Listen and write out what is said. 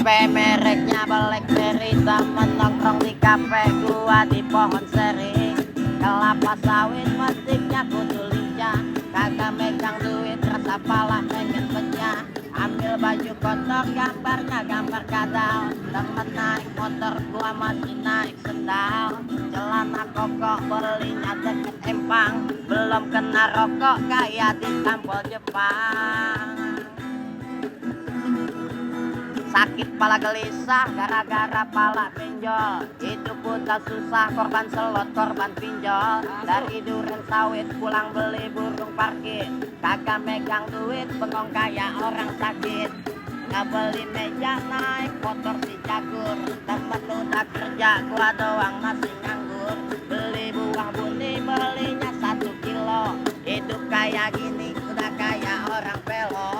HP mereknya BlackBerry, temen nongkrong di kafe gua di pohon seri. Kelapa sawit metiknya kudu lincah, kagak megang duit rasa pala pengen pecah. Ambil baju kotor gambarnya gambar kadal, temen naik motor gua masih naik sendal. Celana koko belinya deket Empang, belum kena rokok kayak di tampol Jepang. Sakit pala gelisah gara-gara pala benjol, hidup buta susah korban selot korban pinjol. Dari duren sawit pulang beli burung parkir, kagak megang duit bengong kayak orang sakit. Nggak beli meja naik motor si Jagur, temen udah kerja gua doang masih nganggur. Beli buah buni belinya 1 kilo, hidup kayak gini udah kayak orang pelo.